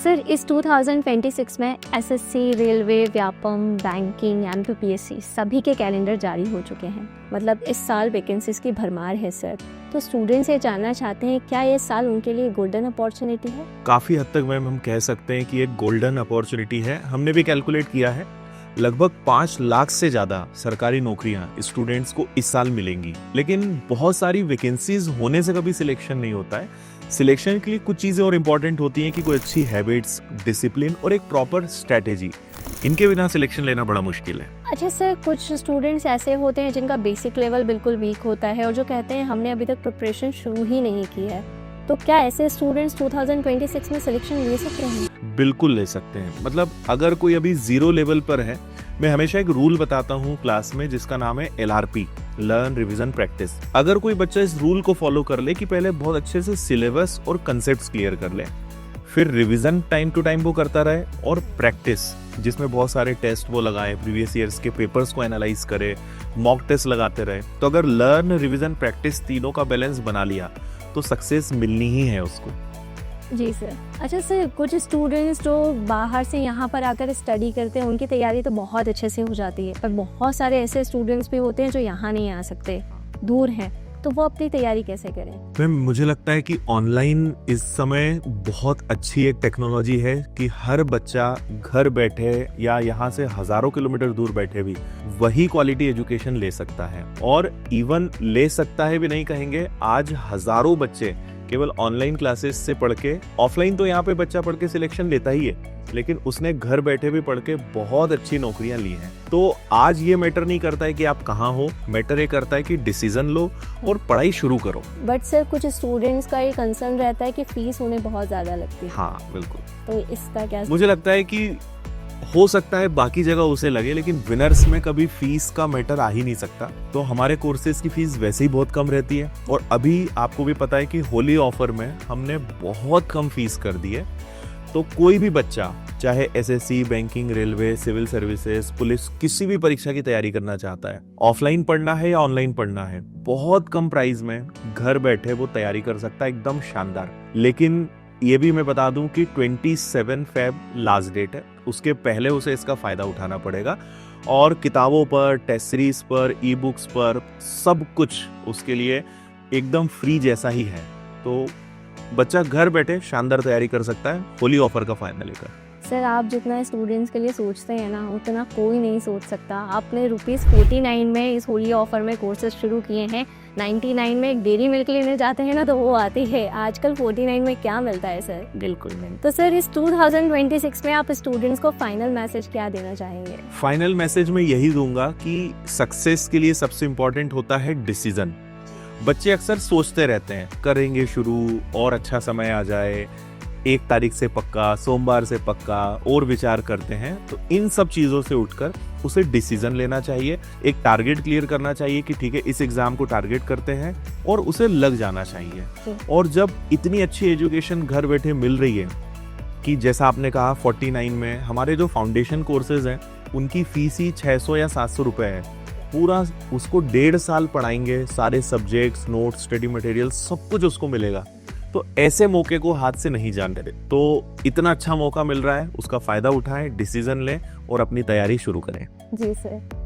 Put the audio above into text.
Sir इस 2026 में SSC, railway, Vyapam, banking, MPPSC सभी के कैलेंडर जारी हो चुके हैं। मतलब इस साल वैकेंसीज की भरमार है सर। तो स्टूडेंट्स ये जानना चाहते हैं क्या ये साल उनके लिए गोल्डन अपॉर्चुनिटी है? काफ़ी हद तक मैम हम कह सकते हैं कि एक गोल्डन अपॉर्चुनिटी है। हमने भी कैलकुलेट किया है, लगभग 5 लाख से ज़्यादा सरकारी नौकरियां स्टूडेंट्स को इस साल मिलेंगी। लेकिन बहुत सारी वैकेंसीज होने से कभी सिलेक्शन नहीं होता है। सिलेक्शन के लिए कुछ चीज़ें और इम्पॉर्टेंट होती हैं कि कोई अच्छी हैबिट्स, डिसिप्लिन और एक प्रॉपर स्ट्रैटेजी, इनके बिना सिलेक्शन लेना बड़ा मुश्किल है। अच्छा सर, कुछ स्टूडेंट्स ऐसे होते हैं जिनका बेसिक लेवल बिल्कुल वीक होता है और जो कहते हैं हमने अभी तक प्रिपरेशन शुरू ही नहीं की है, तो क्या ऐसे स्टूडेंट्स 2026 में सिलेक्शन ले सकते हैं? बिल्कुल ले सकते हैं। मतलब अगर कोई अभी 0 लेवल पर है, मैं हमेशा एक रूल बताता हूँ क्लास में जिसका नाम है LRP, लर्न रिवीजन प्रैक्टिस। अगर कोई बच्चा इस रूल को फॉलो कर ले कि पहले बहुत अच्छे से सिलेबस और कंसेप्ट्स क्लियर कर ले, फिर रिवीजन टाइम टू टाइम वो करता रहे, और प्रैक्टिस जिसमें बहुत सारे टेस्ट वो लगाए, प्रीवियस ईयर्स के पेपर्स को एनालाइज करे, मॉक टेस्ट लगाते रहे, तो अगर लर्न, रिवीजन, प्रैक्टिस तीनों का बैलेंस बना लिया तो सक्सेस मिलनी ही है उसको। जी सर। अच्छा सर, कुछ स्टूडेंट्स जो बाहर से यहाँ पर आकर स्टडी करते हैं उनकी तैयारी तो बहुत अच्छे से हो जाती है, पर बहुत सारे ऐसे स्टूडेंट्स भी होते हैं जो यहाँ नहीं आ सकते, दूर हैं, तो वो अपनी तैयारी कैसे करें? मैम मुझे लगता है कि ऑनलाइन इस समय बहुत अच्छी एक टेक्नोलॉजी है कि हर बच्चा घर बैठे या यहाँ से हजारों किलोमीटर दूर बैठे भी वही क्वालिटी एजुकेशन ले सकता है। और इवन ले सकता है भी नहीं कहेंगे, आज हजारों बच्चे केवल ऑनलाइन क्लासेस से पढ़ के, ऑफलाइन तो यहाँ पे बच्चा पढ़ के सिलेक्शन लेता ही है, लेकिन उसने घर बैठे भी पढ़ के बहुत अच्छी नौकरियां ली हैं। तो आज ये मैटर नहीं करता है कि आप कहाँ हो, मैटर ये करता है कि डिसीजन लो और पढ़ाई शुरू करो। बट सर कुछ स्टूडेंट्स का ये कंसर्न रहता है कि फीस उन्हें बहुत ज्यादा लगती है। हाँ बिल्कुल। तो इसका क्या? मुझे लगता है कि हो सकता है बाकी जगह उसे लगे, लेकिन विनर्स में कभी फीस का मैटर आ ही नहीं सकता। तो हमारे कोर्सेज की फीस वैसे ही बहुत कम रहती है, और अभी आपको भी पता है कि होली ऑफर में हमने बहुत कम फीस कर दी है। तो कोई भी बच्चा चाहे SSC, banking, railway, civil services, police, किसी भी परीक्षा की तैयारी करना चाहता है, ऑफलाइन पढ़ना है या ऑनलाइन पढ़ना है, बहुत कम प्राइस में घर बैठे वो तैयारी कर सकता है, एकदम शानदार। लेकिन ये भी मैं बता दूं कि 27 फेब लास्ट डेट है, उसके पहले उसे इसका फायदा उठाना पड़ेगा। और किताबों पर, टेस्ट सीरीज पर, ई बुक्स पर, सब कुछ उसके लिए एकदम फ्री जैसा ही है। तो बच्चा घर बैठे शानदार तैयारी कर सकता है होली ऑफर का फायदा लेकर। सर आप जितना स्टूडेंट्स के लिए सोचते हैं ना, उतना कोई नहीं सोच सकता। आपने ₹49 में इस होली ऑफर में कोर्सेज शुरू किए हैं। 99 में एक डेयरी मिल्क लेने जाते हैं ना तो वो आती है, आजकल 49 में क्या मिलता है सर? बिल्कुल नहीं। तो सर इस 2026 में आप स्टूडेंट्स को फाइनल मैसेज क्या देना चाहेंगे? फाइनल मैसेज मैं यही दूंगा कि सक्सेस के लिए सबसे इम्पोर्टेंट होता है डिसीजन। बच्चे अक्सर सोचते रहते हैं करेंगे शुरू और अच्छा समय आ जाए, 1 तारीख से पक्का, सोमवार से पक्का, और विचार करते हैं। तो इन सब चीज़ों से उठकर उसे डिसीजन लेना चाहिए, एक टारगेट क्लियर करना चाहिए कि ठीक है इस एग्जाम को टारगेट करते हैं, और उसे लग जाना चाहिए। और जब इतनी अच्छी एजुकेशन घर बैठे मिल रही है कि जैसा आपने कहा 49 में, हमारे जो फाउंडेशन कोर्सेज हैं उनकी फीस ही 600 या 700 रुपये है। पूरा उसको 1.5 साल पढ़ाएंगे, सारे सब्जेक्ट्स, नोट्स, स्टडी मटेरियल सब कुछ उसको मिलेगा। तो ऐसे मौके को हाथ से नहीं जाने दें। तो इतना अच्छा मौका मिल रहा है, उसका फायदा उठाएं, डिसीजन लें और अपनी तैयारी शुरू करें। जी सर।